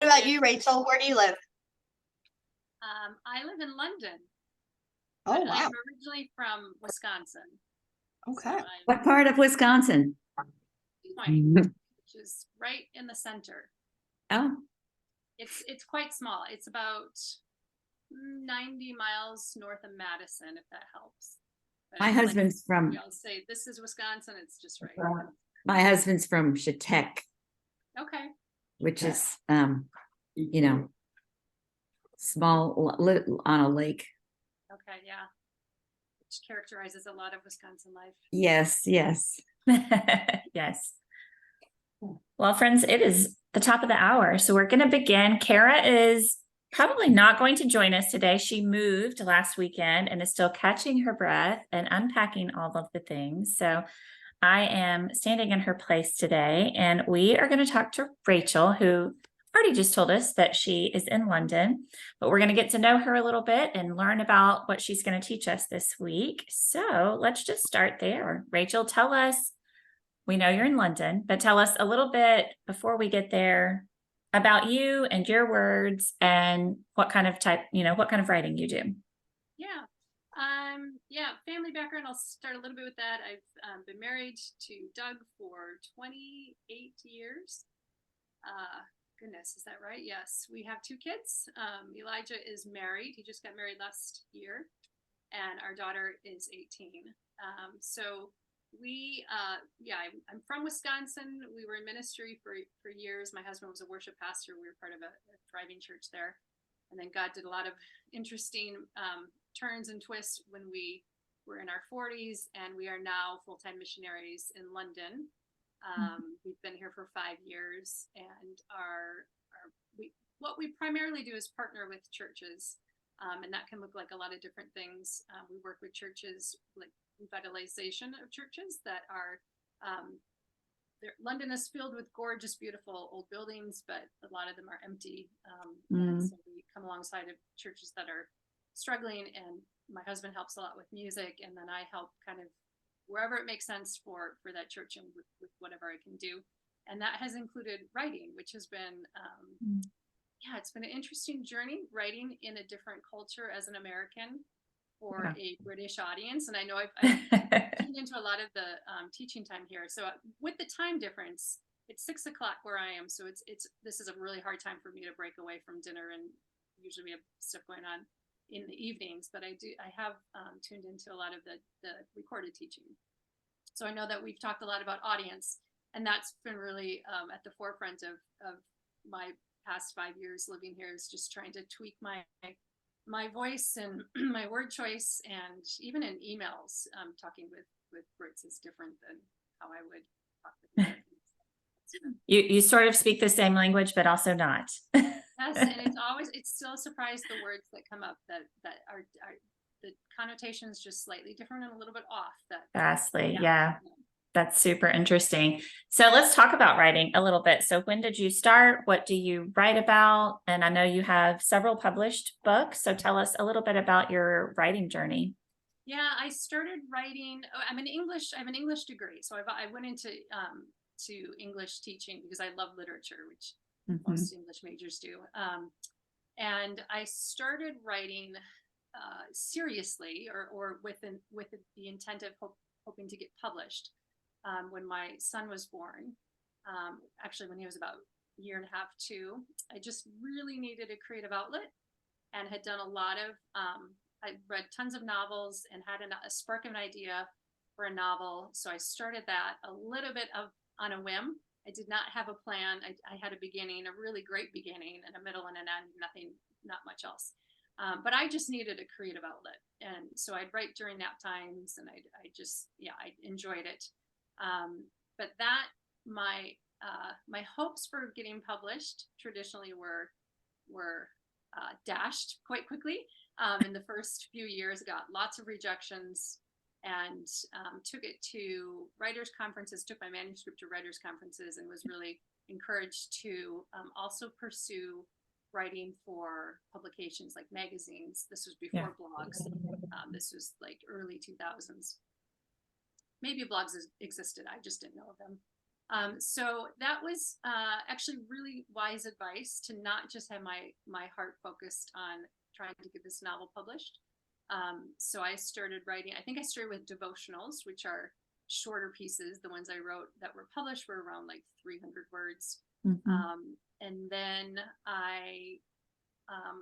about you, Rachel? Where do you live? I live in London, Oh, but wow. I'm originally from Wisconsin. Okay. So What part of Wisconsin? I'm which is right in the center. Oh, It's quite small. It's about 90 miles north of Madison, if that helps. But my it's like, husband's from I'll say this is Wisconsin. It's just right. my husband's from Chautauqua, Okay. which is you know, small on a lake. Okay. Yeah. Which characterizes a lot of Wisconsin life. Yes, yes. Yes. Well, friends, it is the top of the hour, so we're going to begin. Kara is probably not going to join us today. She moved last weekend and is still catching her breath and unpacking all of the things. So I am standing in her place today, and we are going to talk to Rachel, who already just told us that she is in London, but we're going to get to know her a little bit and learn about what she's going to teach us this week. So let's just start there. Rachel, tell us, we know you're in London, but tell us a little bit before we get there about you and your words and what kind of what kind of writing you do. Yeah. Family background. I'll start a little bit with that. I've been married to Doug for 28 years. Goodness, is that right? Yes. We have 2 kids. Elijah is married. He just got married last year, and our daughter is 18. I'm from Wisconsin. We were in ministry for years. My husband was a worship pastor. We were part of a thriving church there. And then God did a lot of interesting turns and twists when we were in our 40s, and we are now full-time missionaries in London. We've been here for 5 years, and what we primarily do is partner with churches, and that can look like a lot of different things. We work with churches, like revitalization of churches that are London is filled with gorgeous, beautiful old buildings, but a lot of them are empty. So we come alongside of churches that are struggling, and my husband helps a lot with music, and then I help kind of wherever it makes sense for that church and with whatever I can do. And that has included writing, which has been it's been an interesting journey, writing in a different culture as an American for a British audience. And I know I've tuned into a lot of the teaching time here. So with the time difference, it's 6 o'clock where I am. So this is a really hard time for me to break away from dinner, and usually we have stuff going on in the evenings, but I have tuned into a lot of the recorded teaching. So I know that we've talked a lot about audience, and that's been really at the forefront of my past 5 years living here, is just trying to tweak my voice and my word choice, and even in emails, talking with Brits is different than how I would talk with Americans. You sort of speak the same language, but also not. Yes, and it's still a surprise, the words that come up that are the connotations just slightly different and a little bit off. Vastly, yeah. That's super interesting. So let's talk about writing a little bit. So when did you start? What do you write about? And I know you have several published books. So tell us a little bit about your writing journey. Yeah, I started writing. I have an English degree. So I went into to English teaching because I love literature, which most English majors do. And I started writing seriously or with the intent of hoping to get published. When my son was born, actually when he was about a year and a half, 2, I just really needed a creative outlet, and had done a lot of, I read tons of novels and had a spark of an idea for a novel. So I started that a little bit on a whim. I did not have a plan. I had a beginning, a really great beginning, and a middle and an end, not much else. But I just needed a creative outlet. And so I'd write during nap times, and I enjoyed it. But my hopes for getting published traditionally were dashed quite quickly. In the first few years, got lots of rejections, and took it to writers' conferences, took my manuscript to writers' conferences, and was really encouraged to also pursue writing for publications like magazines. This was before blogs. This was like early 2000s. Maybe blogs existed, I just didn't know of them. So that was actually really wise advice, to not just have my heart focused on trying to get this novel published. So I started writing. I think I started with devotionals, which are shorter pieces. The ones I wrote that were published were around like 300 words. And then I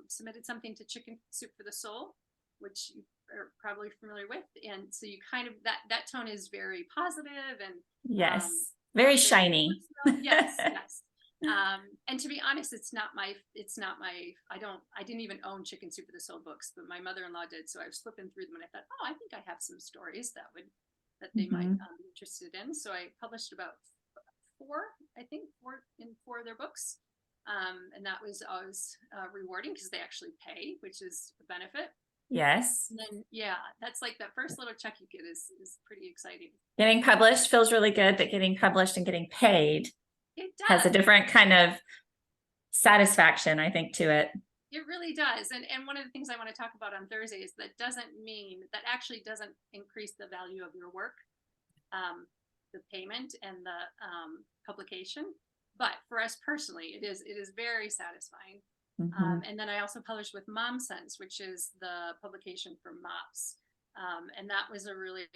submitted something to Chicken Soup for the Soul, which you are probably familiar with. And so you kind of, that tone is very positive and Yes. Very shiny. Yes, yes. And to be honest, it's not my, I didn't even own Chicken Soup for the Soul books, but my mother-in-law did. So I was flipping through them and I thought, oh, I think I have some stories that they might be interested in. So I published about four of their books. And that was always rewarding because they actually pay, which is a benefit. Yes. And then, yeah, that's like that first little check you get is pretty exciting. Getting published feels really good, but getting published and getting paid has a different kind of satisfaction, I think, to it. It really does. And one of the things I want to talk about on Thursday is that actually doesn't increase the value of your work, the payment and the publication. But for us personally, it is very satisfying. And then I also published with Mom Sense, which is the publication for moms. And that was a really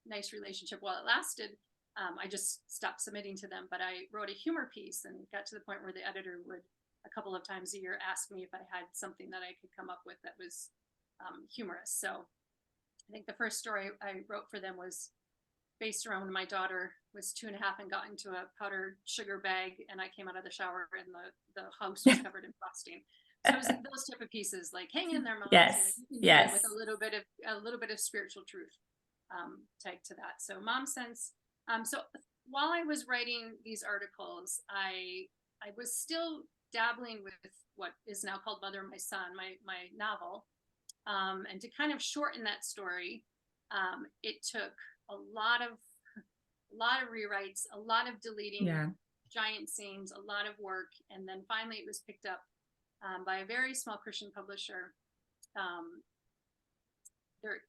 nice relationship. While it lasted, I just stopped submitting to them, but I wrote a humor piece and got to the point where the editor would a couple of times a year ask me if I had something that I could come up with that was humorous. So I think the first story I wrote for them was based around when my daughter was 2.5 and got into a powdered sugar bag, and I came out of the shower and the house was covered in frosting. So it was like those type of pieces, like hang in there, Mom. Yes, yes. With a little bit of spiritual truth tagged to that. So Mom Sense. So while I was writing these articles, I was still dabbling with what is now called Mother and My Son, my novel, and to kind of shorten that story, it took a lot of rewrites, a lot of deleting, giant scenes, a lot of work, and then finally it was picked up by a very small Christian publisher. They're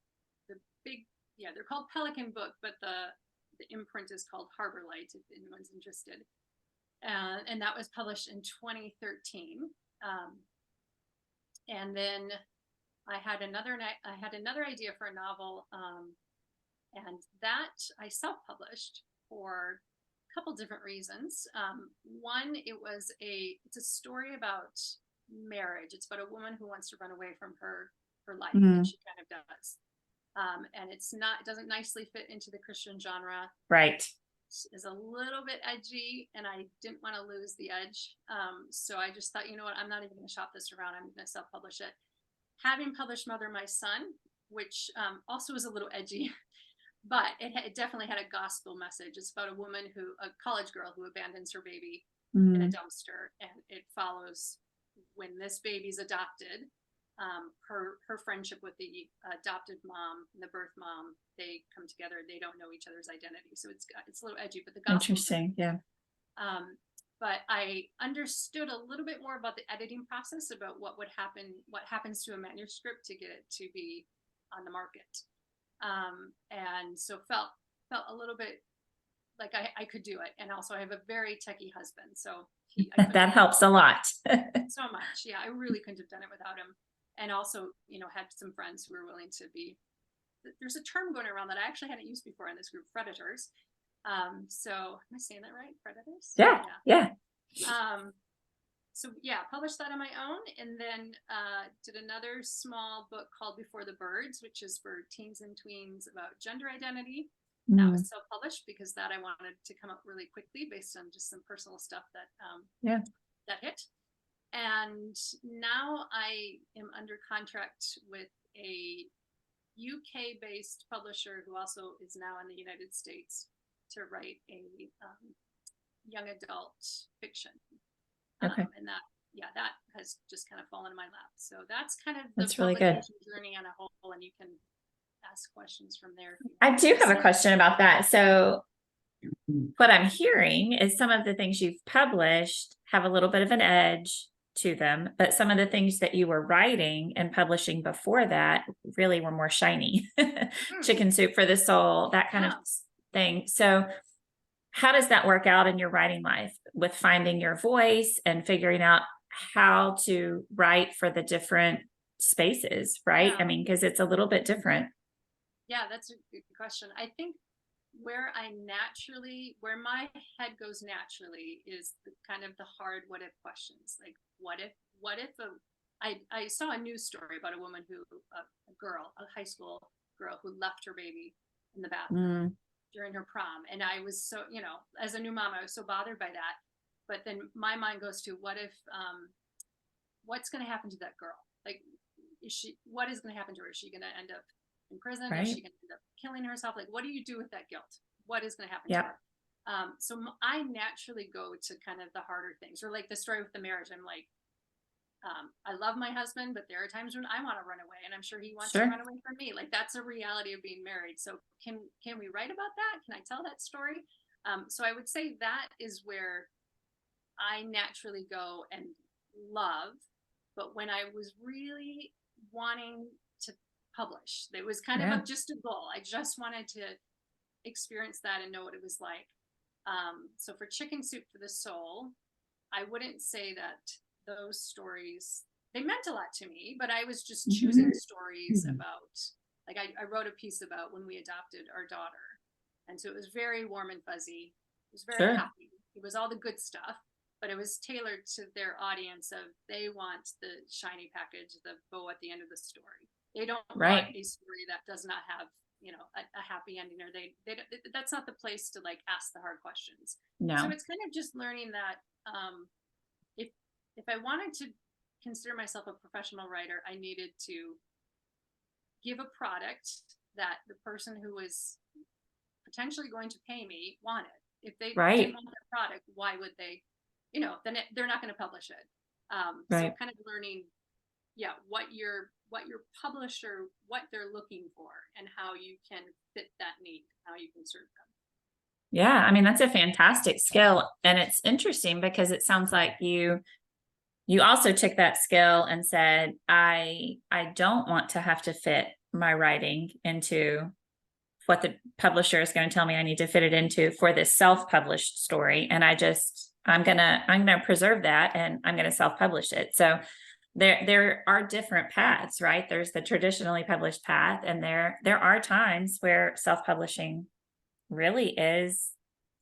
called Pelican Book, but the imprint is called Harbor Light, if anyone's interested. And that was published in 2013. And then I had another idea for a novel, and that I self-published for a couple different reasons. One, it's a story about marriage. It's about a woman who wants to run away from her life, and she kind of does. And it doesn't nicely fit into the Christian genre. Right. Is a little bit edgy, and I didn't want to lose the edge. So I just thought, you know what, I'm not even going to shop this around. I'm going to self-publish it. Having published Mother My Son, which also is a little edgy, but it definitely had a gospel message. It's about a college girl who abandons her baby in a dumpster, and it follows when this baby's adopted. Her friendship with the adopted mom and the birth mom, they come together. They don't know each other's identity, so it's a little edgy. But the gospel, interesting, yeah. But I understood a little bit more about the editing process, about what happens to a manuscript to get it to be on the market, and so felt a little bit like I could do it. And also, I have a very techie husband, so that helps a lot. So much, yeah. I really couldn't have done it without him. And also, had some friends who were willing to be. There's a term going around that I actually hadn't used before in this group, predators. So am I saying that right? Predators? Yeah. So published that on my own, and then did another small book called Before the Birds, which is for teens and tweens about gender identity. That was self-published because that I wanted to come up really quickly based on just some personal stuff that hit. And now I am under contract with a UK-based publisher who also is now in the United States to write a young adult fiction. Okay. And that has just kind of fallen in my lap. So that's kind of That's the really good journey on a whole, and you can ask questions from there. I do have a question about that. So what I'm hearing is some of the things you've published have a little bit of an edge to them, but some of the things that you were writing and publishing before that really were more shiny. Chicken Soup for the Soul, that kind of thing. So how does that work out in your writing life with finding your voice and figuring out how to write for the different spaces, right? Yeah. I mean, because it's a little bit different. Yeah, that's a good question. I think where my head goes naturally is the kind of the hard what if questions. Like, what if I saw a news story about a woman a high school girl who left her baby in the bathroom during her prom. And I was so, as a new mom, I was so bothered by that. But then my mind goes to what's going to happen to that girl? Like, what is going to happen to her? Is she going to end up in prison? Right. Is she going to end up killing herself? Like, what do you do with that guilt? What is going to happen Yep. to her? I naturally go to kind of the harder things, or like the story with the marriage. I'm like, I love my husband, but there are times when I want to run away, and I'm sure he wants Sure. to run away from me. Like, that's a reality of being married. So can we write about that? Can I tell that story? So I would say that is where I naturally go and love. But when I was really wanting to publish, it was kind Yeah. of just a goal. I just wanted to experience that and know what it was like. So for Chicken Soup for the Soul, I wouldn't say that those stories, they meant a lot to me, but I was just choosing stories about, like, I wrote a piece about when we adopted our daughter. And so it was very warm and fuzzy. It was very Sure. happy. It was all the good stuff, but it was tailored to their audience of, they want the shiny package, the bow at the end of the story. They don't Right. want a story that does not have, a happy ending, or that's not the place to like ask the hard questions. No. So it's kind of just learning that, if I wanted to consider myself a professional writer, I needed to give a product that the person who was potentially going to pay me wanted. If they Right. didn't want that product, why would they? Then they're not going to publish it. So Right. kind of learning, what your publisher, what they're looking for, and how you can fit that need, how you can serve them. Yeah, I mean, that's a fantastic skill. And it's interesting because it sounds like you also took that skill and said, I don't want to have to fit my writing into what the publisher is going to tell me I need to fit it into for this self-published story. And I'm gonna preserve that, and I'm gonna self-publish it. So there are different paths, right? There's the traditionally published path, and there are times where self-publishing really is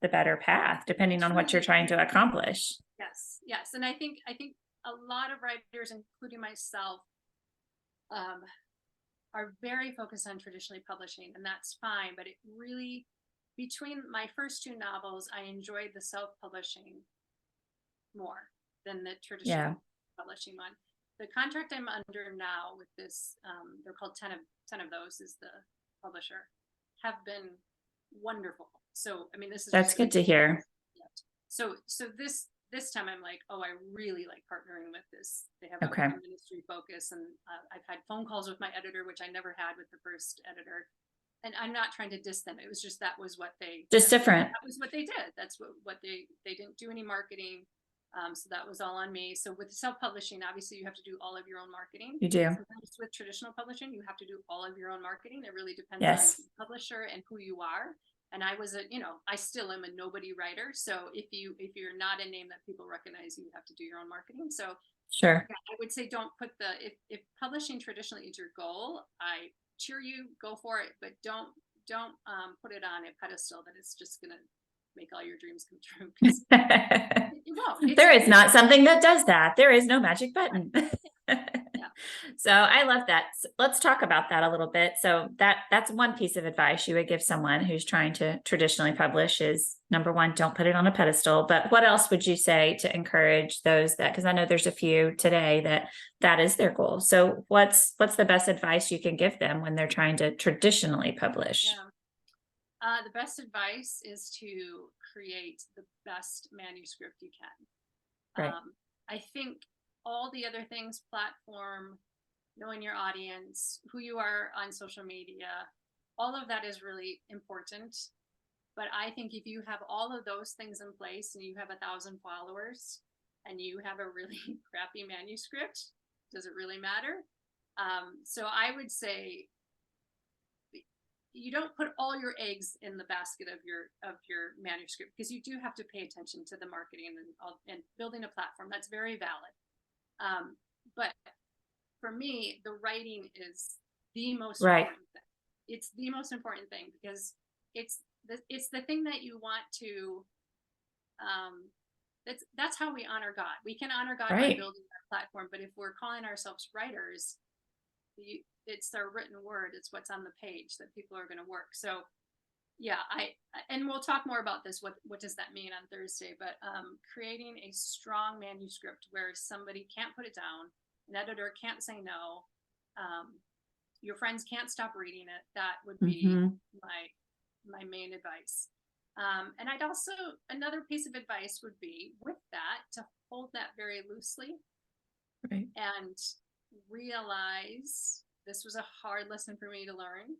the better path, depending on what you're trying to accomplish. Yes. And I think a lot of writers, including myself, are very focused on traditionally publishing, and that's fine. But it really, between my first two novels, I enjoyed the self-publishing more than the traditional publishing one. The contract I'm under now with this, they're called 10 of those, is the publisher, have been wonderful. So, I mean, this is That's good to hear. So this time I'm like, oh, I really like partnering with this. They have Okay. a ministry focus, and I've had phone calls with my editor, which I never had with the first editor. And I'm not trying to diss them. It was just, that was what they Just different. That was what they did. That's what they didn't do any marketing. So that was all on me. So with self-publishing, obviously you have to do all of your own marketing. You do. Sometimes with traditional publishing, you have to do all of your own marketing. It really depends Yes. on the publisher and who you are. And I was I still am a nobody writer. So if you're not a name that people recognize, you have to do your own marketing. So Sure. I would say don't put if publishing traditionally is your goal, I cheer you, go for it, but don't put it on a pedestal that it's just gonna make all your dreams come true. 'Cause it won't. There is not something that does that. There is no magic button. So I love that. Let's talk about that a little bit. So that's one piece of advice you would give someone who's trying to traditionally publish is, number one, don't put it on a pedestal. But what else would you say to encourage those that, because I know there's a few today that is their goal. So what's the best advice you can give them when they're trying to traditionally publish? Yeah. The best advice is to create the best manuscript you can. Right. I think all the other things, platform, knowing your audience, who you are on social media, all of that is really important. But I think if you have all of those things in place and you have 1,000 followers and you have a really crappy manuscript, does it really matter? So I would say you don't put all your eggs in the basket of your manuscript, because you do have to pay attention to the marketing and building a platform. That's very valid. But for me, the writing is the most important thing. It's the most important thing, because it's the thing that you want to, that's how we honor God. We can honor God by building our platform, but if we're calling ourselves writers, it's our written word. It's what's on the page that people are going to work. So yeah, and we'll talk more about this. What does that mean on Thursday? But creating a strong manuscript where somebody can't put it down, an editor can't say no, your friends can't stop reading it. That would be my main advice. And I'd also, another piece of advice would be with that, to hold that very loosely and realize, this was a hard lesson for me to learn,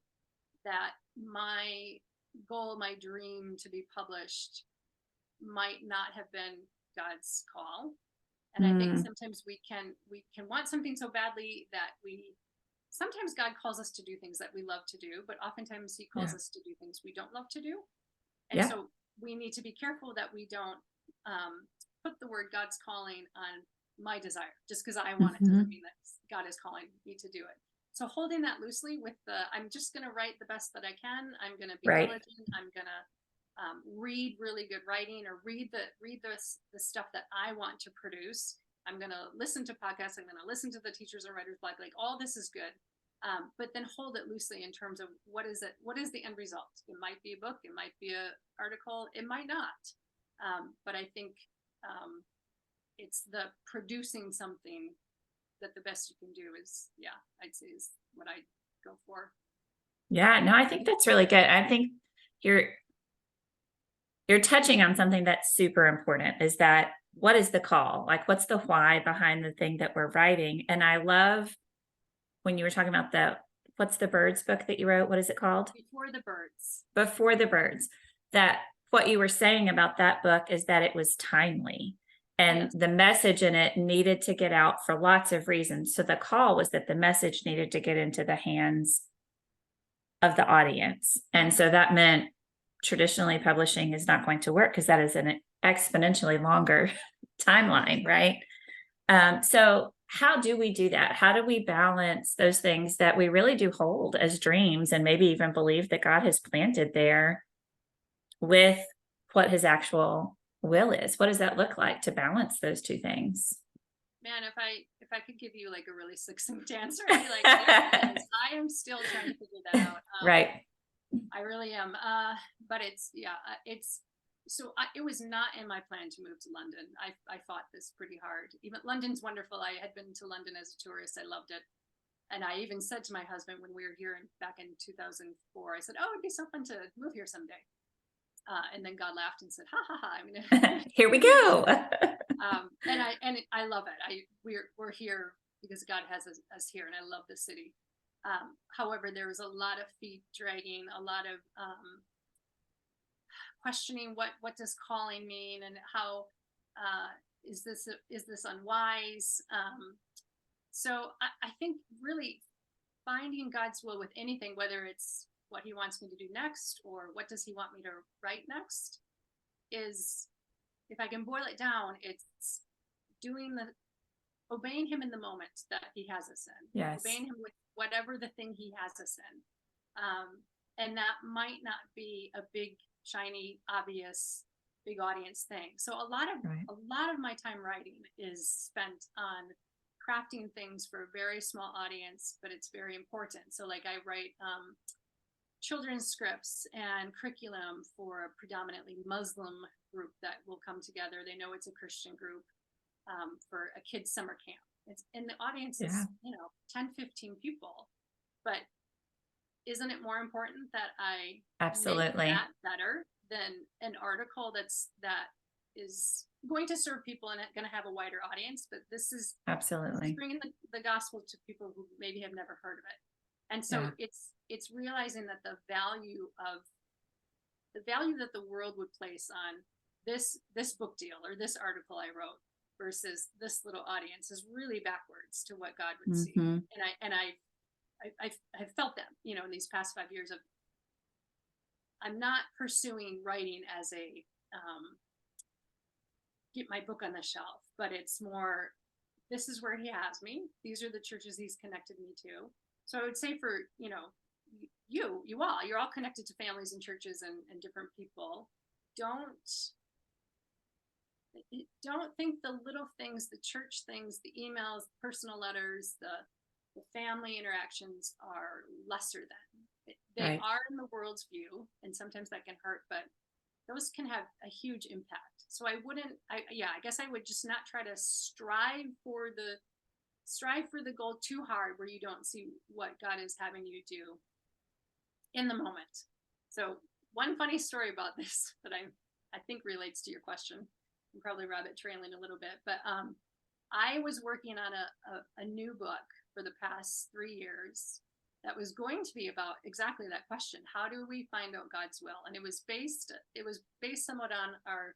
that my goal, my dream to be published might not have been God's call. And I think sometimes we can want something so badly that sometimes God calls us to do things that we love to do, but oftentimes he calls us to do things we don't love to do. And so we need to be careful that we don't put the word God's calling on my desire, just because I want it to mean that God is calling me to do it. So holding that loosely with I'm just going to write the best that I can. I'm going to be diligent. I'm going to read really good writing, or read the stuff that I want to produce. I'm going to listen to podcasts. I'm going to listen to the Teachers and Writers blog. Like, all this is good. But then hold it loosely in terms of what is the end result. It might be a book, it might be an article, it might not. But I think it's the producing something that the best you can do is, I'd say is what I go for. Yeah, no, I think that's really good. I think you're touching on something that's super important, is that what is the call? Like, what's the why behind the thing that we're writing? And I love when you were talking about what's the birds book that you wrote? What is it called? Before the Birds. Before the Birds. That what you were saying about that book is that it was timely, and the message in it needed to get out for lots of reasons. So the call was that the message needed to get into the hands of the audience. And so that meant traditionally publishing is not going to work, because that is an exponentially longer timeline, right? So how do we do that? How do we balance those things that we really do hold as dreams, and maybe even believe that God has planted there, with what his actual will is? What does that look like to balance those two things? Man, if I could give you like a really succinct answer, I'd be like, yes, I am still trying to figure that out. Right. I really am. But it was not in my plan to move to London. I fought this pretty hard. Even London's wonderful. I had been to London as a tourist. I loved it. And I even said to my husband when we were here back in 2004, I said, oh, it'd be so fun to move here someday. And then God laughed and said, ha ha ha. I mean, here we go. and I love it. We're here because God has us here, and I love the city. However, there was a lot of feet dragging, a lot of questioning what does calling mean, and how is this unwise? So I think really finding God's will with anything, whether it's what he wants me to do next, or what does he want me to write next, is, if I can boil it down, it's obeying him in the moment that he has us in. Yes. Obeying him with whatever the thing he has us in. And that might not be a big, shiny, obvious, big audience thing. So a lot of my time writing is spent on crafting things for a very small audience, but it's very important. So like I write children's scripts and curriculum for a predominantly Muslim group that will come together. They know it's a Christian group for a kids summer camp. And the audience is 10, 15 people. But isn't it more important that I make that better than an article that is going to serve people and going to have a wider audience? But this is bringing the gospel to people who maybe have never heard of it. And so it's realizing that the value that the world would place on this book deal or this article I wrote versus this little audience is really backwards to what God would see. And I've felt that, in these past 5 years of I'm not pursuing writing as a get my book on the shelf, but it's more, this is where he has me. These are the churches he's connected me to. So I would say for, you're all connected to families and churches and different people. Don't think the little things, the church things, the emails, personal letters, the family interactions are lesser than. They Right. are in the world's view, and sometimes that can hurt, but those can have a huge impact. So I guess I would just not try to strive for the goal too hard where you don't see what God is having you do in the moment. So one funny story about this that I think relates to your question, I'm probably rabbit trailing a little bit, but I was working on a new book for the past 3 years that was going to be about exactly that question. How do we find out God's will? And it was based somewhat on our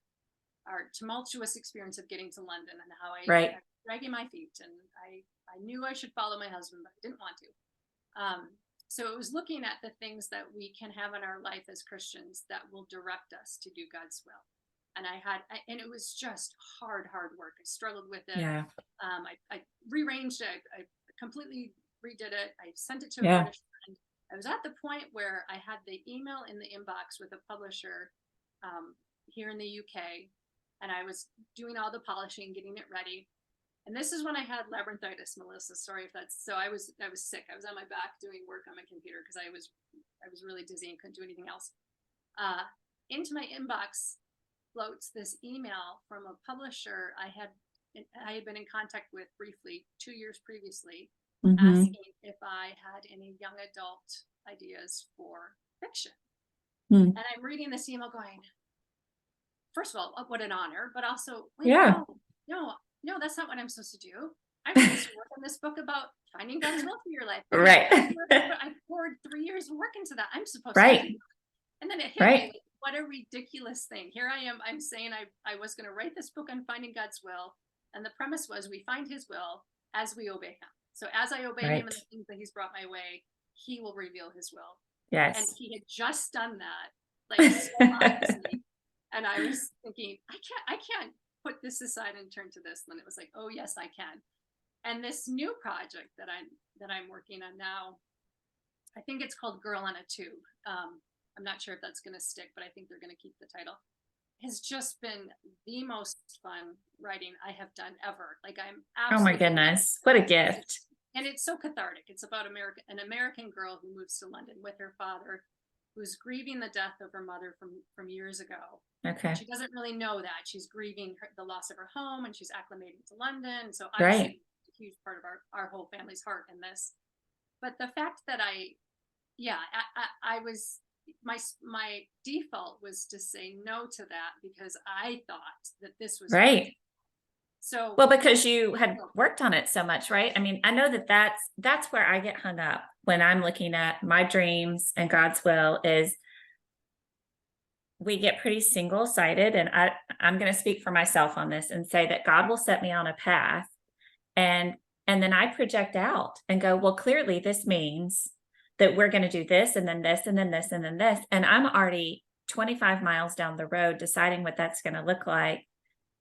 tumultuous experience of getting to London and how I Right. kept dragging my feet, and I knew I should follow my husband, but I didn't want to. So it was looking at the things that we can have in our life as Christians that will direct us to do God's will. And and it was just hard work. I struggled with it. Yeah. I rearranged it. I completely redid it. I sent it to a Yeah. British friend. I was at the point where I had the email in the inbox with a publisher here in the UK, and I was doing all the polishing, getting it ready. And this is when I had labyrinthitis, Melissa. Sorry if that's so. I was sick. I was on my back doing work on my computer because I was really dizzy and couldn't do anything else. Into my inbox floats this email from a publisher I had been in contact with briefly 2 years previously, Mhm. asking if I had any young adult ideas for fiction. Hmm. And I'm reading this email going, first of all, what an honor, but also, wait, Yeah. no, that's not what I'm supposed to do. I'm supposed to work on this book about finding God's will for your life. Right. I poured 3 years of work into that. I'm supposed to Right. do that. And then it hit Right. me, like, what a ridiculous thing. Here I am. I'm saying I was going to write this book on finding God's will. And the premise was we find his will as we obey him. So as I obey him and Right. the things that he's brought my way, he will reveal his will. Yes. And he had just done that, like so obviously. And I was thinking, I can't put this aside and turn to this. And then it was like, oh yes, I can. And this new project that I'm working on now, I think it's called Girl on a Tube. I'm not sure if that's going to stick, but I think they're going to keep the title. Has just been the most fun writing I have done ever. Like I'm Oh my absolutely goodness. What a gift. and it's so cathartic. It's about an American girl who moves to London with her father, who's grieving the death of her mother from years ago. Okay. She doesn't really know that. She's grieving the loss of her home, and she's acclimating to London. So Right. obviously a huge part of our whole family's heart in this. But the fact that I was, my default was to say no to that because I thought that this was Right. so Well, because you had worked on it so much, right? I mean, I know that's where I get hung up when I'm looking at my dreams and God's will is we get pretty single-sided, and I'm going to speak for myself on this and say that God will set me on a path and then I project out and go, well, clearly this means that we're going to do this and then this and then this and then this. And I'm already 25 miles down the road deciding what that's going to look like.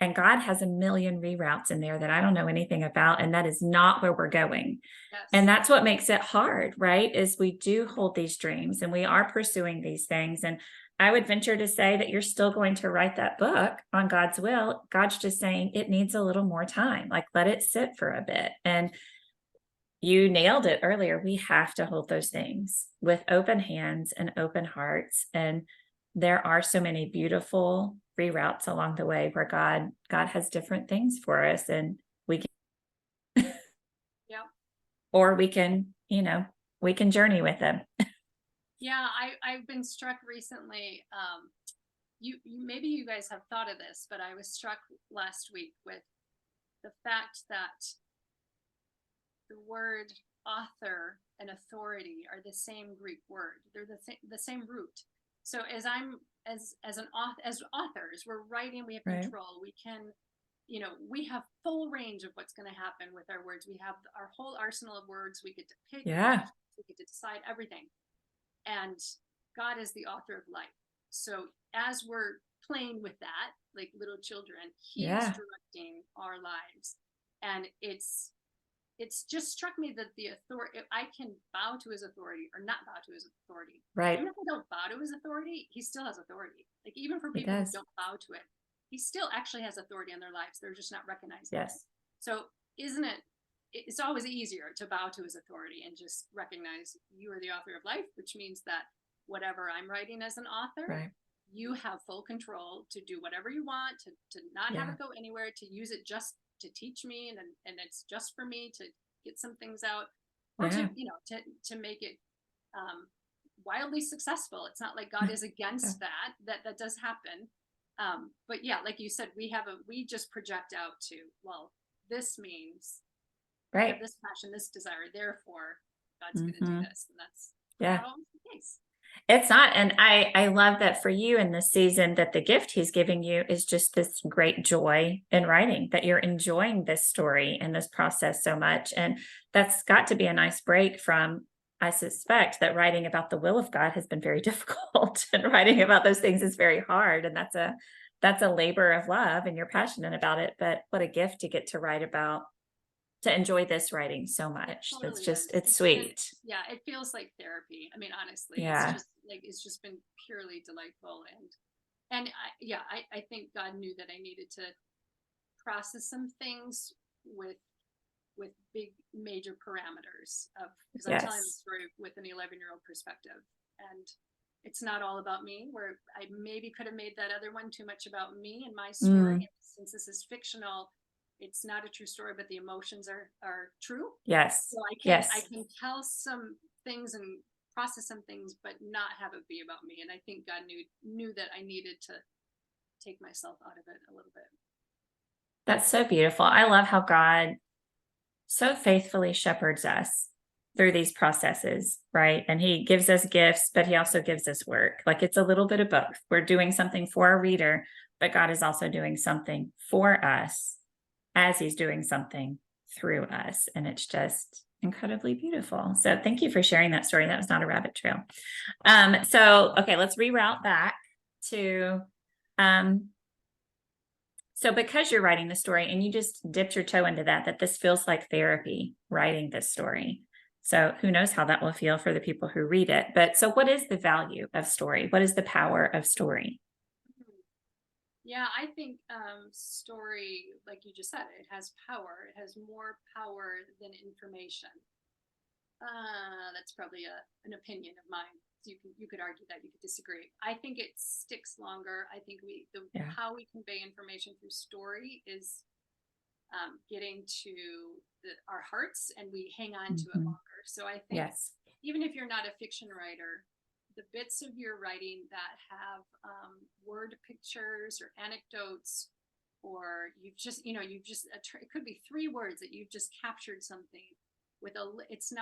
And God has a million reroutes in there that I don't know anything about. And that is not where we're going. yes. And that's what makes it hard, right? Is we do hold these dreams and we are pursuing these things. And I would venture to say that you're still going to write that book on God's will. God's just saying it needs a little more time. Like let it sit for a bit. And you nailed it earlier. We have to hold those things with open hands and open hearts. And there are so many beautiful reroutes along the way where God has different things for us, and we can, Yeah. or we can, we can journey with them. Yeah, I've been struck recently. Maybe you guys have thought of this, but I was struck last week with the fact that the word author and authority are the same Greek word. They're the same root. So as authors, we're writing, we have Right. control. We can, we have full range of what's going to happen with our words. We have our whole arsenal of words. We get to pick. Yeah. We get to decide everything. And God is the author of life. So as we're playing with that, like little children, he's Yeah. directing our lives. And it's just struck me that the authority, I can bow to his authority or not bow to his authority. Right. Even if I don't bow to his authority, he still has authority. Like even for He people who does. don't bow to it, he still actually has authority in their lives. They're just not recognizing it. Yes. So isn't it, it's always easier to bow to his authority and just recognize you are the author of life, which means that whatever I'm writing as an author, Right. you have full control to do whatever you want, to not have Yeah. it go anywhere, to use it just to teach me, and it's just for me to get some things out, or Yeah. to make it wildly successful. It's not like God is against that does happen. But yeah, like you said, we just project out to, well, this means I Right. have this passion, this desire, therefore God's going to do Mhm. this, and that's Yeah. not always the case. It's not. And I love that for you in this season, that the gift he's giving you is just this great joy in writing, that you're enjoying this story and this process so much. And that's got to be a nice break from, I suspect, that writing about the will of God has been very difficult, and writing about those things is very hard. And that's a labor of love, and you're passionate about it. But what a gift to get to write about, to enjoy this writing so much. That's Totally just, is. it's sweet. Yeah, it feels like therapy. I mean, honestly, Yeah. it's just been purely delightful. And I think God knew that I needed to process some things with big major parameters of, because I'm telling the Yes. story with an 11-year-old perspective, and it's not all about me, where I maybe could have made that other one too much about me and my story. Since this is fictional, it's not a true story, but the emotions are true. Yes. So I Yes. can tell some things and process some things, but not have it be about me. And I think God knew that I needed to take myself out of it a little bit. That's so beautiful. I love how God so faithfully shepherds us through these processes, right? And he gives us gifts, but he also gives us work. Like it's a little bit of both. We're doing something for our reader, but God is also doing something for us as he's doing something through us. And it's just incredibly beautiful. So thank you for sharing that story. That was not a rabbit trail. Okay, let's reroute back to, so because you're writing the story and you just dipped your toe into that this feels like therapy, writing this story. So who knows how that will feel for the people who read it. But so what is the value of story? What is the power of story? Yeah, I think story, like you just said, it has power. It has more power than information. That's probably an opinion of mine. So you could argue that, you could disagree. I think it sticks longer. I think how we convey information through story is getting to our hearts, and we hang on to it longer. So I think even if you're not a fiction writer, the bits of your writing that have word pictures or anecdotes, or it could be 3 words that you've just captured something with it's an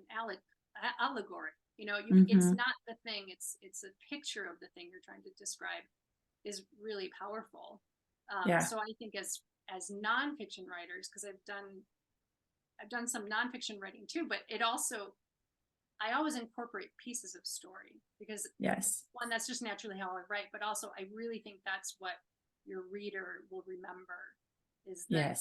allegory. It's not the thing. It's a picture of the thing you're trying to describe, is really powerful. So I think as nonfiction writers, because I've done some nonfiction writing too, but I always incorporate pieces of story, because one, that's just naturally how I write, but also I really think that's what your reader will remember, is that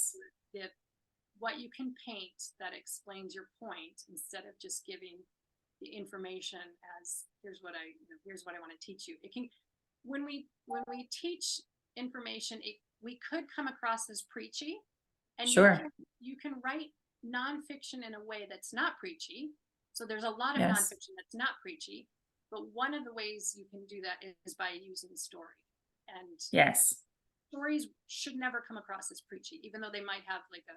what you can paint that explains your point, instead of just giving the information as here's what I want to teach you. It can, when we teach information, we could come across as preachy, and you can write nonfiction in a way that's not preachy. So there's a lot of nonfiction that's not preachy, but one of the ways you can do that is by using story. And stories should never come across as preachy, even though they might have like a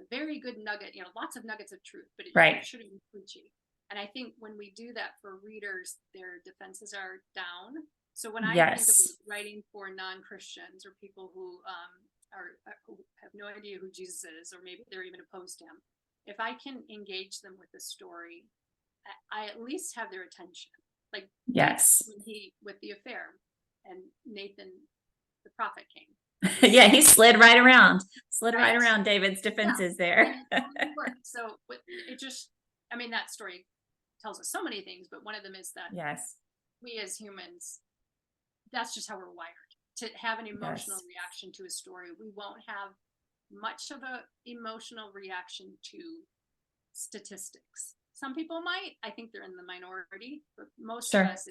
very good nugget, lots of nuggets of truth, but it shouldn't be preachy. And I think when we do that for readers, their defenses are down. So when I think of writing for non-Christians, or people who who have no idea who Jesus is, or maybe they're even opposed to him, if I can engage them with a story, I at least have their attention. Like with the affair, and Nathan the prophet came. He slid right around David's defenses there. So it just, that story tells us so many things, but one of them is that Yes. we as humans, that's just how we're wired, to have an emotional reaction to a story. We won't have much of a emotional reaction to statistics. Some people might. I think they're in the minority, but most of us,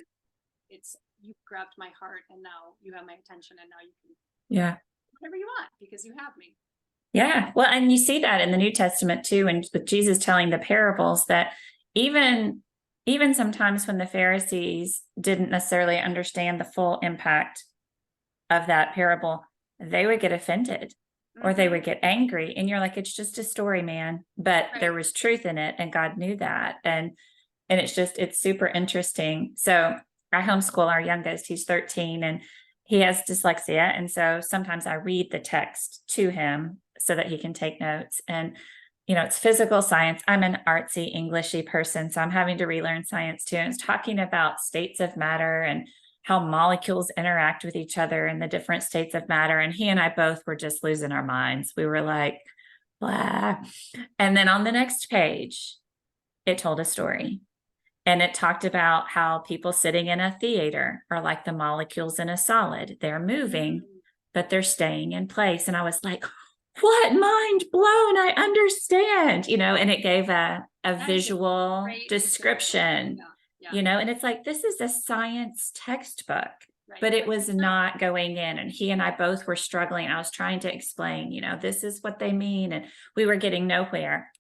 it's you grabbed my heart and now you have my attention and now you can whatever you want because you have me. Yeah. Well, and you see that in the New Testament too, and with Jesus telling the parables, that even sometimes when the Pharisees didn't necessarily understand the full impact of that parable, they would get offended or they would get angry. And you're like, it's just a story, man. But there was truth in it, and God knew that. And it's super interesting. So I homeschool our youngest, he's 13, and he has dyslexia. And so sometimes I read the text to him so that he can take notes. And, it's physical science. I'm an artsy, Englishy person, so I'm having to relearn science too. And it's talking about states of matter and how molecules interact with each other and the different states of matter. And he and I both were just losing our minds. We were like, blah. And then on the next page, it told a story. And it talked about how people sitting in a theater are like the molecules in a solid. They're moving, but they're staying in place. And I was like, what? Mind blown. I understand, and it gave a visual description, and it's like, this is a science textbook, but it was not going in. And he and I both were struggling. I was trying to explain, this is what they mean. And we were getting nowhere.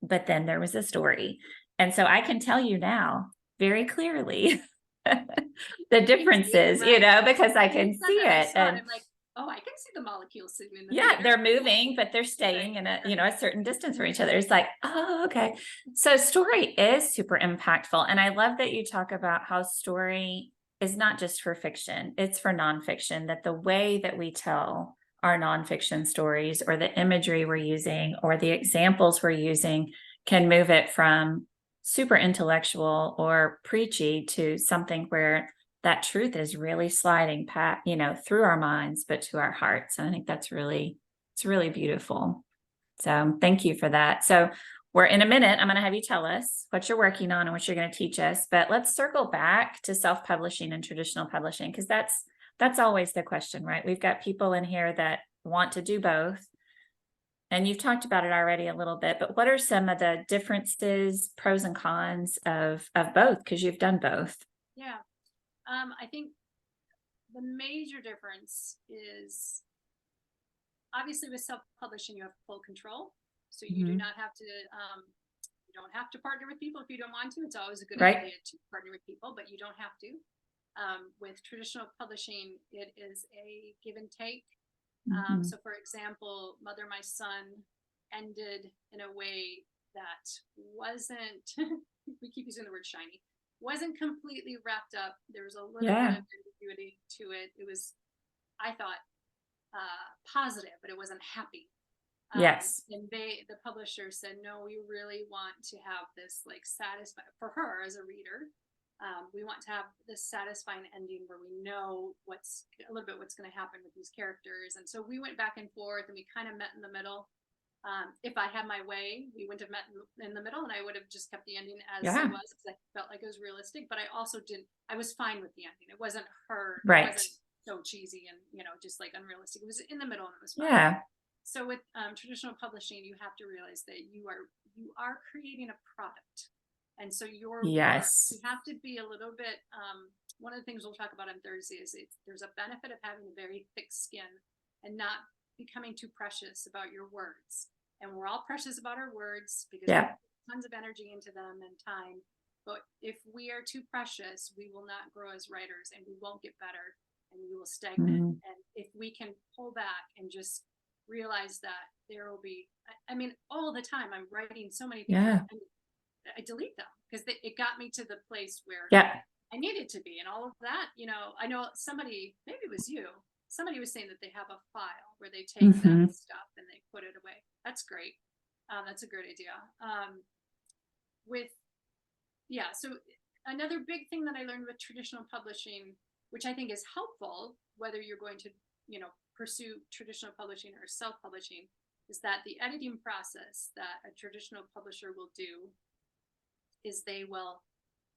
But then there was a story. And so I can tell you now very clearly the differences, because I can see it. And I'm like, oh, I can see the molecules sitting in the theater. They're moving, but they're staying in a certain distance from each other. It's like, oh, okay. So story is super impactful. And I love that you talk about how story is not just for fiction, it's for nonfiction, that the way that we tell our nonfiction stories or the imagery we're using or the examples we're using can move it from super intellectual or preachy to something where that truth is really sliding past, through our minds, but to our hearts. And I think it's really beautiful. So thank you for that. So we're in a minute, I'm going to have you tell us what you're working on and what you're going to teach us, but let's circle back to self-publishing and traditional publishing, because that's always the question, right? We've got people in here that want to do both. And you've talked about it already a little bit, but what are some of the differences, pros and cons of both? Because you've done both. Yeah. I think the major difference is obviously with self-publishing, you have full control. So you do not have to, you don't have to partner with people if you don't want to. It's always a good idea to partner with people, but you don't have to. With traditional publishing, it is a give and take. So for example, Mother, My Son ended in a way that wasn't, we keep using the word shiny, wasn't completely wrapped up. There was a little bit of ambiguity to it. It was, I thought, positive, but it wasn't happy. Yes. And the publisher said, no, we really want to have this like satisfying for her as a reader. We want to have this satisfying ending where we know what's going to happen with these characters. And so we went back and forth and we kind of met in the middle. If I had my way, we wouldn't have met in the middle and I would have just kept the ending as it was, because I felt like it was realistic, but I also I was fine with the ending. It wasn't her. Right. It wasn't so cheesy and, just like unrealistic. It was in the middle and it was fine. Yeah. So with traditional publishing, you have to realize that you are creating a product. And so your work, you have to be a little bit, one of the things we'll talk about on Thursday is there's a benefit of having a very thick skin and not becoming too precious about your words. And we're all precious about our words because we put tons of energy into them and time. But if we are too precious, we will not grow as writers and we won't get better and we will stagnate. And if we can pull back and just realize that there will be, I mean, all the time I'm writing so many things. I delete them because it got me to the place where I needed to be and all of that. I know somebody, maybe it was you, somebody was saying that they have a file where they take that stuff and they put it away. That's great. That's a great idea. So another big thing that I learned with traditional publishing, which I think is helpful, whether you're going to, pursue traditional publishing or self-publishing, is that the editing process that a traditional publisher will do is they will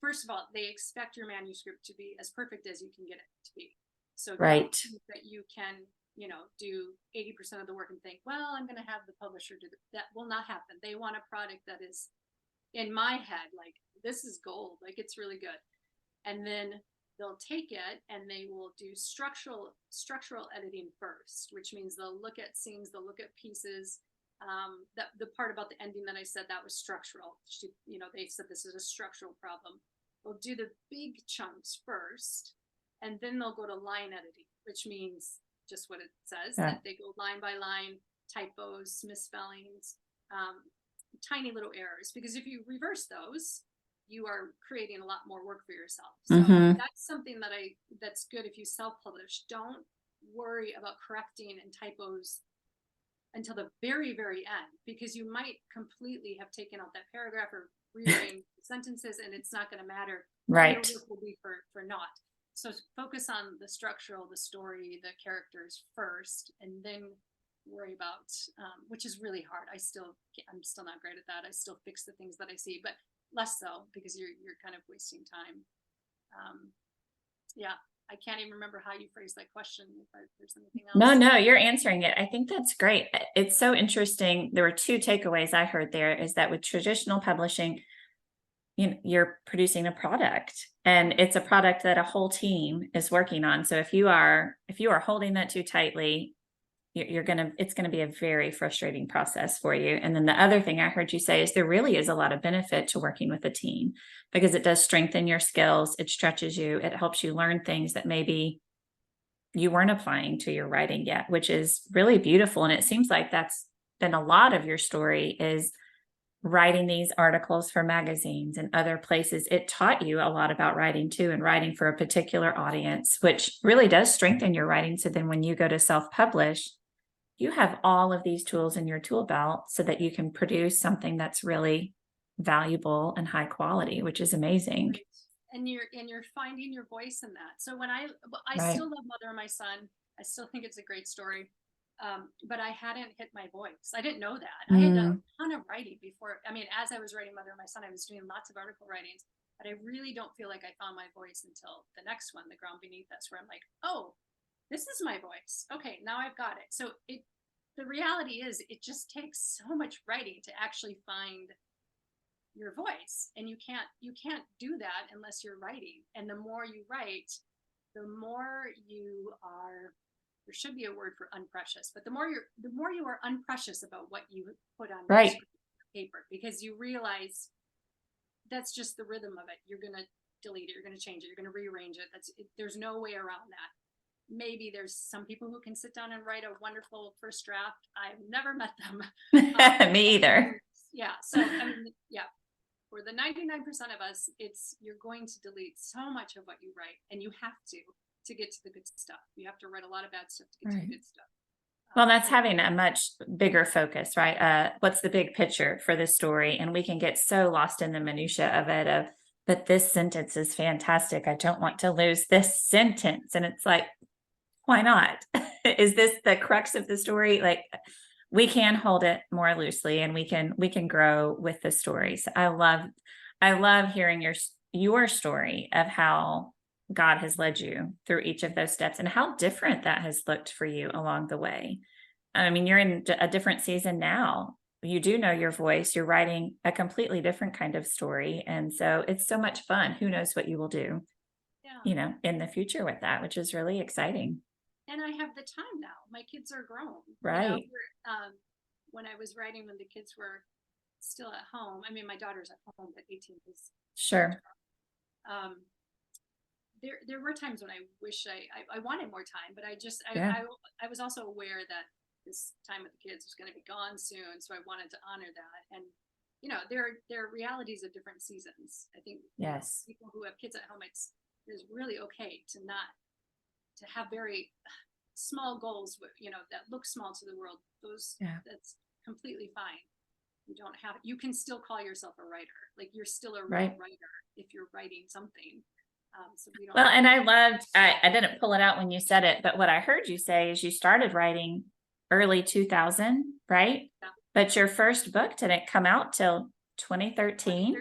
first of all, they expect your manuscript to be as perfect as you can get it to be. So Right. don't think that you can, you know, do 80% of the work and think, well, I'm going to have the publisher do that. Will not happen. They want a product that is, in my head, like, this is gold, like it's really good. And then they'll take it and they will do structural editing first, which means they'll look at scenes, they'll look at pieces. That the part about the ending that I said, that was structural. You know, they said this is a structural problem. They'll do the big chunks first, and then they'll go to line editing, which means just what it says, that they go line by line, typos, misspellings, tiny little errors. Because if you reverse those, you are creating a lot more work for yourself. So that's something that's good if you self-publish. Don't worry about correcting and typos until the very, very end, because you might completely have taken out that paragraph or rearranged sentences, and it's not going to matter. Right. Your work will be for naught. So focus on the structural, the story, the characters first, and then worry about, which is really hard. I'm still not great at that. I still fix the things that I see, but less so, because you're kind of wasting time. Yeah, I can't even remember how you phrased that question. If there's anything else. No, you're answering it. I think that's great. It's so interesting. There were two takeaways I heard there, is that with traditional publishing, you know, you're producing a product, and it's a product that a whole team is working on. So if you are holding that too tightly, it's going to be a very frustrating process for you. And then the other thing I heard you say is there really is a lot of benefit to working with a team, because it does strengthen your skills. It stretches you. It helps you learn things that maybe you weren't applying to your writing yet, which is really beautiful. And it seems like that's been a lot of your story, is writing these articles for magazines and other places. It taught you a lot about writing too, and writing for a particular audience, which really does strengthen your writing. So then when you go to self-publish, you have all of these tools in your tool belt so that you can produce something that's really valuable and high quality, which is amazing. And you're finding your voice in that. So when I still love Mother and My Son. I still think it's a great story. But I hadn't hit my voice. I didn't know that. I had done a ton of writing before. I mean, as I was writing Mother and My Son, I was doing lots of article writings, but I really don't feel like I found my voice until the next one, The Ground Beneath Us, where I'm like, oh, this is my voice. Okay, now I've got it. So the reality is, it just takes so much writing to actually find your voice, and you can't do that unless you're writing. And the more you write, the more you are. There should be a word for unprecious, but the more you are unprecious about what you put on paper, because you realize that's just the rhythm of it. You're going to delete it. You're going to change it. You're going to rearrange it. There's no way around that. Maybe there's some people who can sit down and write a wonderful first draft. I've never met them. Me either. Yeah. So, I mean, yeah, for the 99% of us, you're going to delete so much of what you write, and you have to get to the good stuff. You have to write a lot of bad stuff to get to the good stuff. Well, that's having a much bigger focus, right? What's the big picture for this story? And we can get so lost in the minutia of it, but this sentence is fantastic. I don't want to lose this sentence. And it's like, why not? Is this the crux of the story? Like, we can hold it more loosely, and we can grow with the stories. I love hearing your story of how God has led you through each of those steps, and how different that has looked for you along the way. I mean, you're in a different season now. You do know your voice. You're writing a completely different kind of story. And so it's so much fun. Who knows what you will do, in the future with that, which is really exciting. And I have the time now. My kids are grown. Right. When I was writing, when the kids were still at home, I mean, my daughter's at home, but 18 is. Sure. There were times when I wish I wanted more time, but I was also aware that this time with the kids was going to be gone soon. So I wanted to honor that. And, there are realities of different seasons. I think people who have kids at home, it's really okay to have very small goals, that look small to the world. That's completely fine. You can still call yourself a writer. Like, you're still a real writer if you're writing something. And I loved, I didn't pull it out when you said it, but what I heard you say is you started writing early 2000, right? Yeah. But your first book didn't come out till 2013.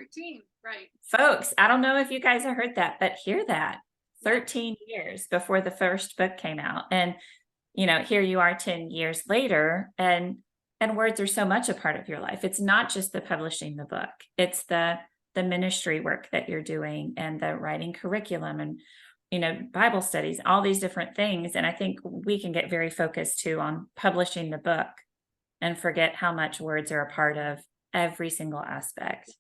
Right. Folks, I don't know if you guys have heard that, but hear that. 13 years before the first book came out. And, here you are 10 years later, and words are so much a part of your life. It's not just the publishing the book. It's the ministry work that you're doing, and the writing curriculum, and Bible studies, all these different things. And I think we can get very focused too on publishing the book and forget how much words are a part of every single aspect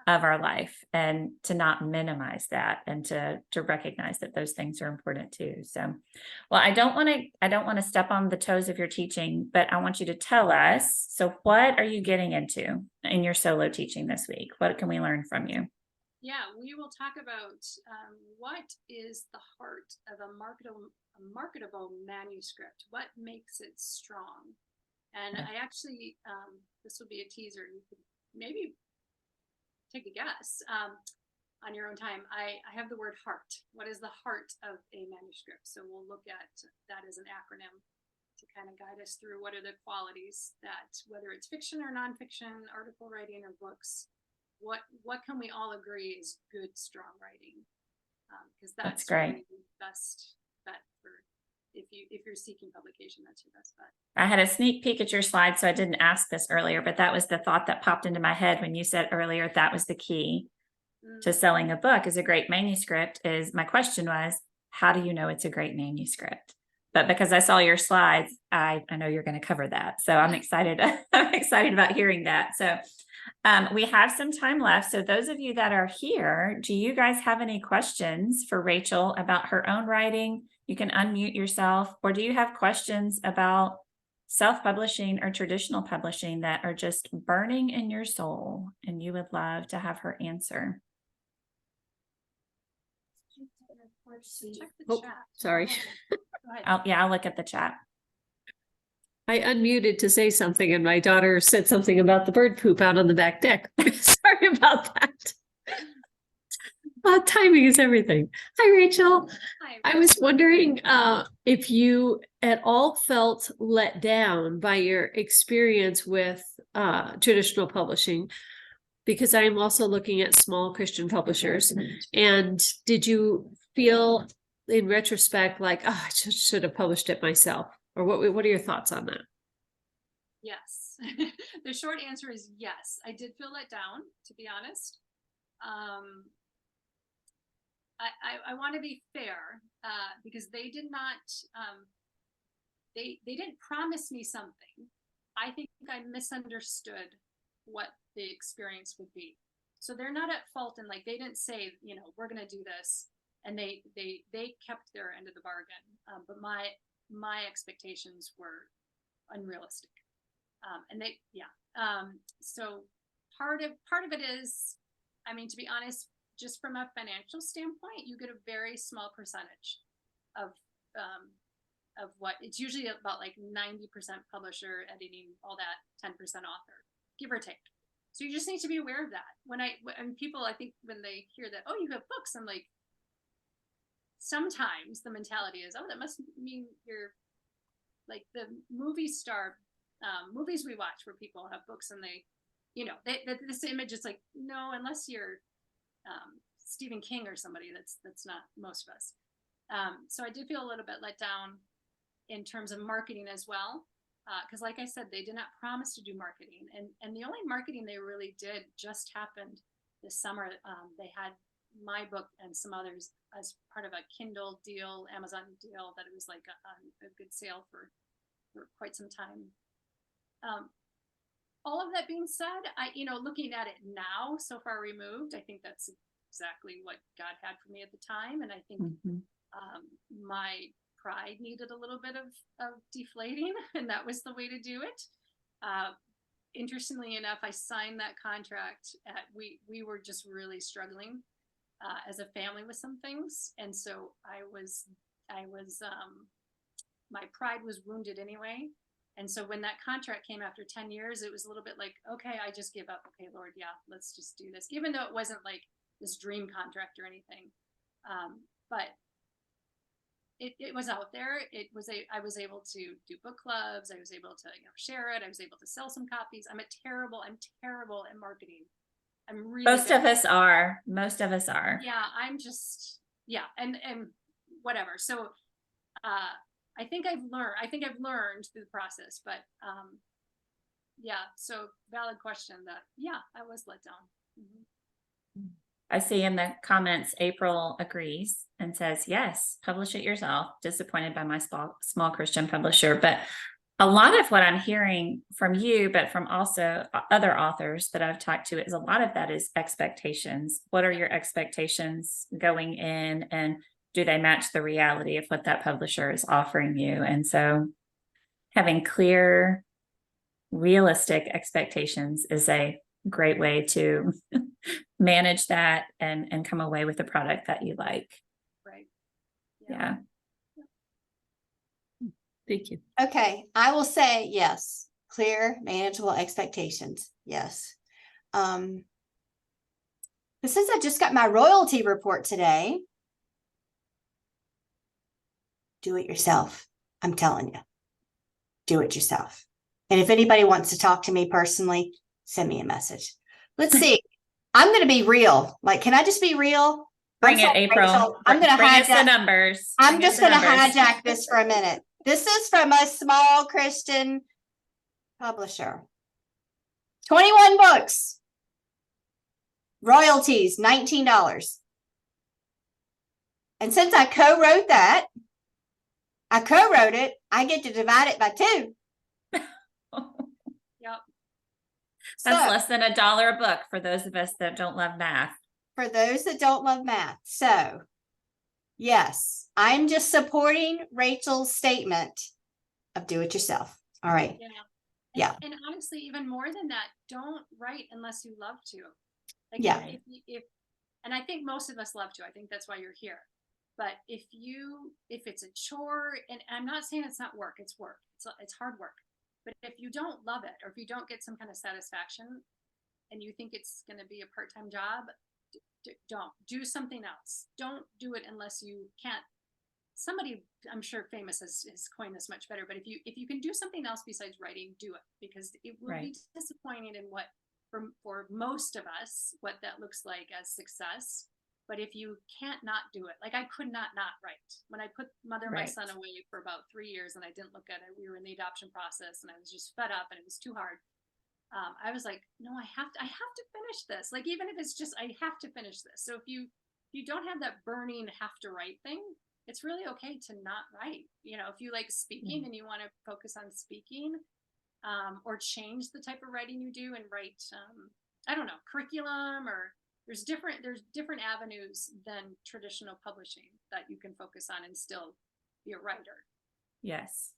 of our life, and to not minimize that, and to recognize that those things are important too. So, well, I don't want to step on the toes of your teaching, but I want you to tell us, so what are you getting into in your solo teaching this week? What can we learn from you? Yeah, we will talk about what is the heart of a marketable manuscript. What makes it strong? And Okay. I actually, this will be a teaser. You could maybe take a guess on your own time. I have the word heart. What is the heart of a manuscript? So we'll look at that as an acronym to kind of guide us through what are the qualities that, whether it's fiction or nonfiction, article writing or books, what can we all agree is good, strong writing? Because that's great. really the best bet for if you're seeking publication. That's your best bet. I had a sneak peek at your slide, so I didn't ask this earlier, but that was the thought that popped into my head when you said earlier that was the key to selling a book, is a great manuscript. Is my question was, how do you know it's a great manuscript? But because I saw your slides, I know you're going to cover that. So I'm excited. I'm excited about hearing that. So we have some time left. So those of you that are here, do you guys have any questions for Rachel about her own writing? You can unmute yourself. Or do you have questions about self-publishing or traditional publishing that are just burning in your soul and you would love to have her answer? Check the Oh, chat. sorry. Go ahead. I'll look at the chat. I unmuted to say something and my daughter said something about the bird poop out on the back deck. Sorry about that. Timing is everything. Hi, Rachel. Hi, I was wondering if you at all felt let down by your experience with traditional publishing, because I'm also looking at small Christian publishers. And did you feel in retrospect like, oh, I just should have published it myself? Or what are your thoughts on that? Yes. The short answer is yes. I did feel let down, to be honest. I want to be fair because they did not, they didn't promise me something. I think I misunderstood what the experience would be. So they're not at fault, and like they didn't say, we're going to do this, and they kept their end of the bargain. But my expectations were unrealistic. So part of it is, to be honest, just from a financial standpoint, you get a very small percentage of what it's usually about, like 90% publisher, editing, all that, 10% author, give or take. So you just need to be aware of that. When people, I think when they hear that, oh, you have books, I'm like, sometimes the mentality is, oh, that must mean you're like the movie star movies we watch where people have books and they this image is like, no, unless you're Stephen King or somebody, that's not most of us. So I did feel a little bit let down in terms of marketing as well, because like I said, they did not promise to do marketing, and the only marketing they really did just happened this summer. They had my book and some others as part of a Kindle deal, Amazon deal, that it was like a good sale for quite some time. All of that being said, looking at it now, so far removed, I think that's exactly what God had for me at the time. And I think my pride needed a little bit of deflating, and that was the way to do it. Interestingly enough, I signed that contract we were just really struggling as a family with some things. And so I was my pride was wounded anyway. And so when that contract came after 10 years, it was a little bit like, okay, I just give up. Okay, Lord, yeah, let's just do this. Even though it wasn't like this dream contract or anything. But it was out there. I was able to do book clubs. I was able to share it. I was able to sell some copies. I'm terrible at marketing. I'm really Most of good. us are. Most of us are. Yeah, I'm just, yeah, and whatever. So, I think I've learned through the process, but, yeah, so valid question that, yeah, I was let down. Mhm. I see in the comments, April agrees and says, yes, publish it yourself. Disappointed by my small Christian publisher. But a lot of what I'm hearing from you, but from also other authors that I've talked to, is a lot of that is expectations. What are your expectations going in, and do they match the reality of what that publisher is offering you? And so having clear, realistic expectations is a great way to manage that and come away with a product that you like. Right. Yeah. Thank you. Okay, I will say yes. Clear, manageable expectations. Yes. But since I just got my royalty report today, do it yourself. I'm telling you, do it yourself. And if anybody wants to talk to me personally, send me a message. Let's see. I'm going to be real. Like, can I just be real? Bring I'm it, sorry, April. Rachel. I'm going to Bring us the hijack. numbers. I'm Bring us just the going to numbers. hijack this for a minute. This is from a small Christian publisher. 21 books. Royalties, $19. And since I co-wrote it, I get to divide it by 2. Yep. That's So, less than $1 a book for those of us that don't love math. for those that don't love math. So, yes, I'm just supporting Rachel's statement of do it yourself. All right. Yeah. Yeah. And honestly, even more than that, don't write unless you love to. Like, Yeah. if and I think most of us love to. I think that's why you're here. But if it's a chore, and I'm not saying it's not work, it's work. It's hard work. But if you don't love it, or if you don't get some kind of satisfaction, and you think it's going to be a part-time job, don't do something else. Don't do it unless you can't. Somebody, I'm sure famous has coined this much better, but if you can do something else besides writing, do it, because it will be disappointing in what for most of us what that looks like as success. But if you can't not do it, like I could not write. When I put Mother and My Son away for about 3 years and I didn't look at it, we were in the adoption process and I was just fed up and it was too hard. I was like, no, I have to finish this. Like, even if it's just, I have to finish this. So if you don't have that burning have to write thing, it's really okay to not write. You know, if you like speaking and you want to focus on speaking, or change the type of writing you do and write, I don't know, curriculum, or there's different avenues than traditional publishing that you can focus on and still be a writer. Yes.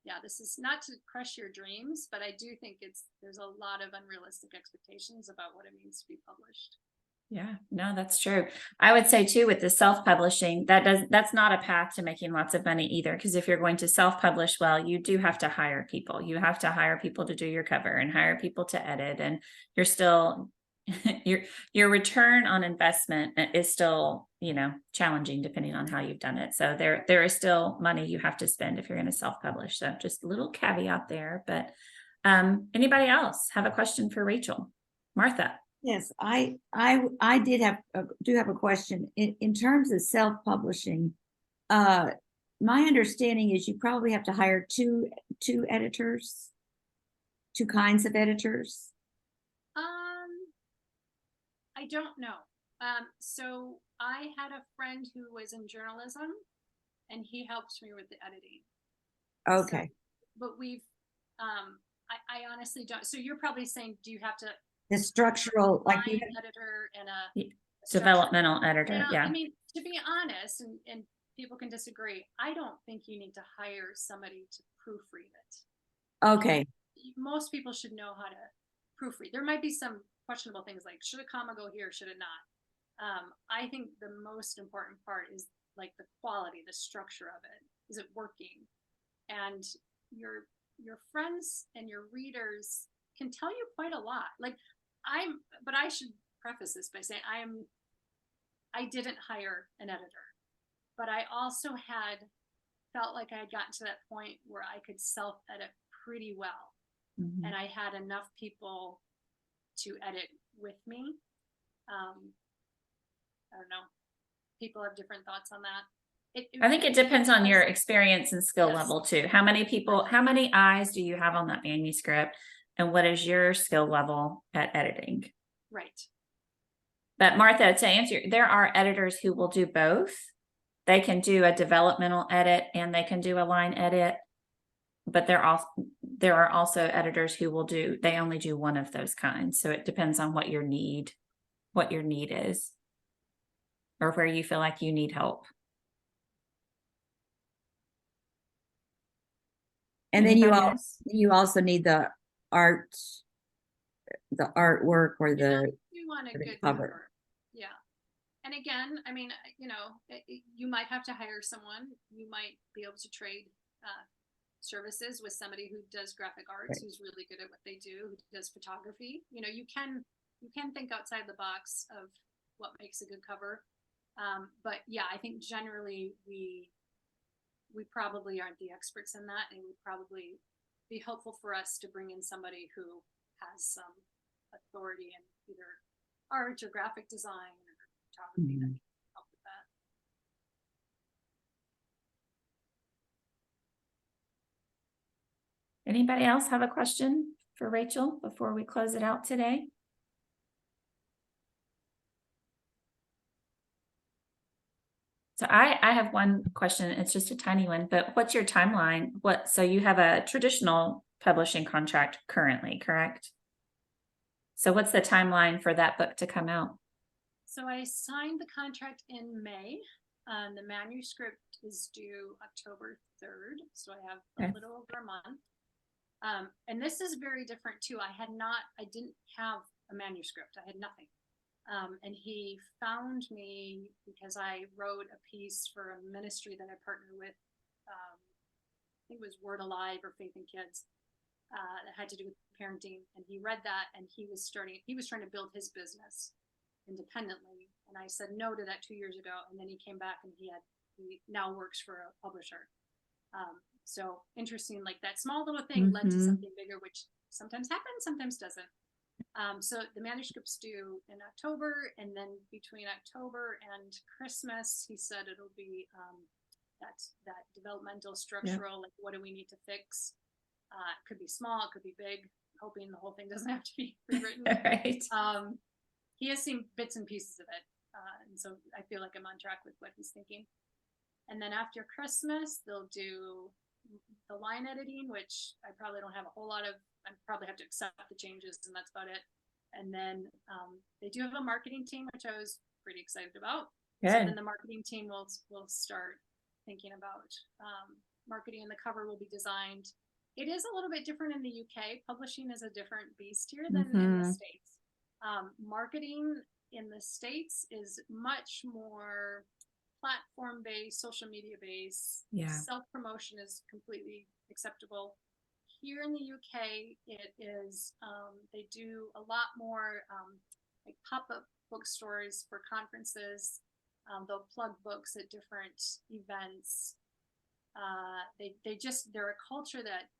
Yeah, this is not to crush your dreams, but I do think there's a lot of unrealistic expectations about what it means to be published. Yeah, no, that's true. I would say too, with the self-publishing, that's not a path to making lots of money either. Because if you're going to self-publish, well, you do have to hire people. You have to hire people to do your cover and hire people to edit, and you're still your return on investment is still, challenging depending on how you've done it. So there is still money you have to spend if you're going to self-publish. So just a little caveat there. But anybody else have a question for Rachel? Martha? Yes, I do have a question in terms of self-publishing. My understanding is you probably have to hire two editors, 2 kinds of editors. I don't know. So I had a friend who was in journalism, and he helped me with the editing. Okay. So, but we've, I honestly don't. So you're probably saying, do you have to? The structural, like you an editor and a Developmental editor. Yeah. I mean, to be honest, and people can disagree, I don't think you need to hire somebody to proofread it. Okay. Most people should know how to proofread. There might be some questionable things like, should a comma go here, should it not? I think the most important part is like the quality, the structure of it. Is it working? And your friends and your readers can tell you quite a lot. But I should preface this by saying I didn't hire an editor, but I also felt like I had gotten to that point where I could self-edit pretty well. Mhm. And I had enough people to edit with me. I don't know. People have different thoughts on that. I think it depends on your experience and skill Yes. level too. How many eyes do you have on that manuscript? And what is your skill level at editing? Right. But Martha, to answer, there are editors who will do both. They can do a developmental edit and they can do a line edit. But there are also editors who will they only do one of those kinds. So it depends on what your need is, or where you feel like you need help. And then Anybody else? you also need the artwork or the You want a for the good cover. cover. Yeah. And again, I mean, you know, you might have to hire someone. You might be able to trade services with somebody who does graphic arts, who's really good at what they do, who does photography. You know, you can think outside the box of what makes a good cover. But yeah, I think generally we probably aren't the experts in that, and it would probably be helpful for us to bring in somebody who has some authority in either art or graphic design or photography that can help with that. Anybody else have a question for Rachel before we close it out today? So I have one question. It's just a tiny one, but what's your timeline? So you have a traditional publishing contract currently, correct? So what's the timeline for that book to come out? So I signed the contract in May. The manuscript is due October 3rd. So I have a little over a month. And this is very different too. I didn't have a manuscript. I had nothing. And he found me because I wrote a piece for a ministry that I partner with. I think it was Word Alive or Faith in Kids, that had to do with parenting. And he read that, and he was trying to build his business independently. And I said no to that 2 years ago. And then he came back, and he now works for a publisher. So interesting, like that small little thing led to something bigger, which sometimes happens, sometimes doesn't. So the manuscript's due in October, and then between October and Christmas, he said it'll be that developmental structural, like what do we need to fix? It could be small, it could be big, hoping the whole thing doesn't have to be rewritten. Right. He has seen bits and pieces of it, and so I feel like I'm on track with what he's thinking. And then after Christmas, they'll do the line editing, which I probably don't have a whole lot of. I probably have to accept the changes, and that's about it. And then they do have a marketing team, which I was pretty excited about. Good. So then the marketing team will start thinking about marketing, and the cover will be designed. It is a little bit different in the UK. Publishing is a different beast here than in the States. Marketing in the States is much more platform-based, social media-based. Yeah. Self-promotion is completely acceptable. Here in the UK, it is, they do a lot more like pop-up bookstores for conferences. They'll plug books at different events. They're a culture that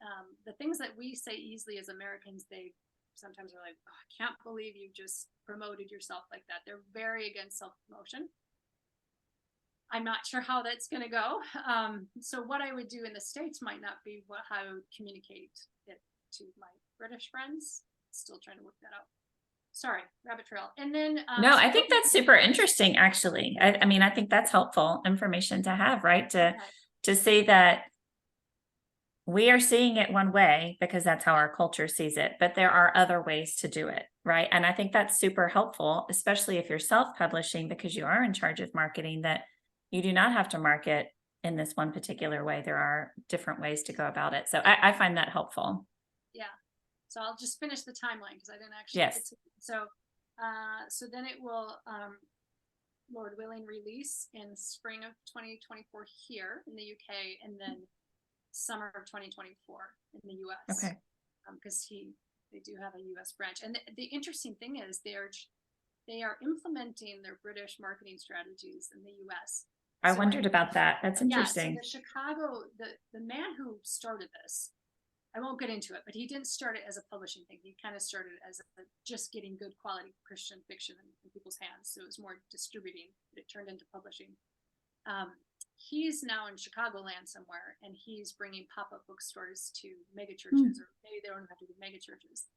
the things that we say easily as Americans, they sometimes are like, oh, I can't believe you just promoted yourself like that. They're very against self-promotion. I'm not sure how that's going to go. So what I would do in the States might not be how I would communicate it to my British friends. Still trying to work that out. Sorry, rabbit trail. And then no, I think that's super interesting, actually. I mean, I think that's helpful information to have, right? To say that we are seeing it one way because that's how our culture sees it, but there are other ways to do it, right? And I think that's super helpful, especially if you're self-publishing, because you are in charge of marketing, that you do not have to market in this one particular way. There are different ways to go about it. So I find that helpful. Yeah. So I'll just finish the timeline because I didn't actually. Yes. So then it will, Lord willing, release in spring of 2024 here in the UK, and then summer of 2024 in the US. Okay. Because they do have a US branch. And the interesting thing is they are implementing their British marketing strategies in the US. I wondered about that. That's interesting. Yeah, so the man who started this, I won't get into it, but he didn't start it as a publishing thing. He kind of started as just getting good quality Christian fiction in people's hands. So it was more distributing, but it turned into publishing. He's now in Chicagoland somewhere, and he's bringing pop-up bookstores to mega churches, or maybe they don't have to be mega churches,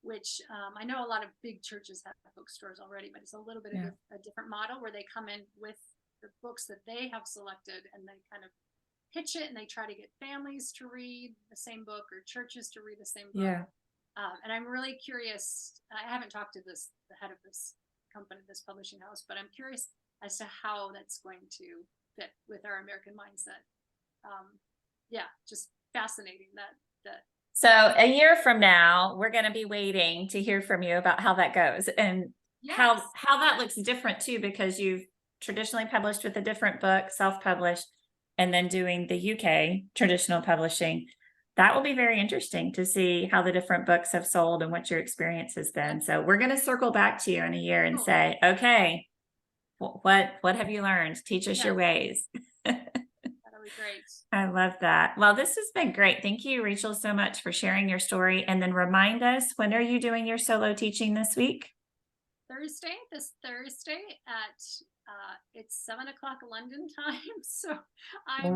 which I know a lot of big churches have bookstores already, but it's a little bit of a different model where they come in with the books that they have selected, and they kind of pitch it, and they try to get families to read the same book or churches to read the same book. Yeah. And I'm really curious. I haven't talked to the head of this company, this publishing house, but I'm curious as to how that's going to fit with our American mindset. Just fascinating that. So a year from now, we're going to be waiting to hear from you about how that goes, and how that looks different too, because you've traditionally published with a different book, self-published, and then doing the UK traditional publishing. That will be very interesting to see how the different books have sold and what your experience has been. So we're going to circle back to you in a year and say, okay, what have you learned? Teach us your ways. That'll be great. I love that. Well, this has been great. Thank you, Rachel, so much for sharing your story. And then remind us, when are you doing your solo teaching this week? This Thursday at it's 7 o'clock London time. So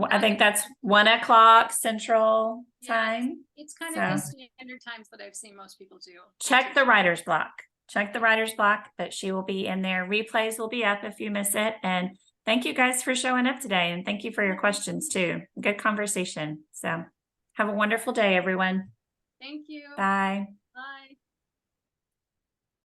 I think that's 1 o'clock Central time. It's kind of the standard times that I've seen most people do. Check the writer's block. Check the writer's block, but she will be in there. Replays will be up if you miss it. And thank you guys for showing up today. And thank you for your questions too. Good conversation. So have a wonderful day, everyone. Thank you. Bye.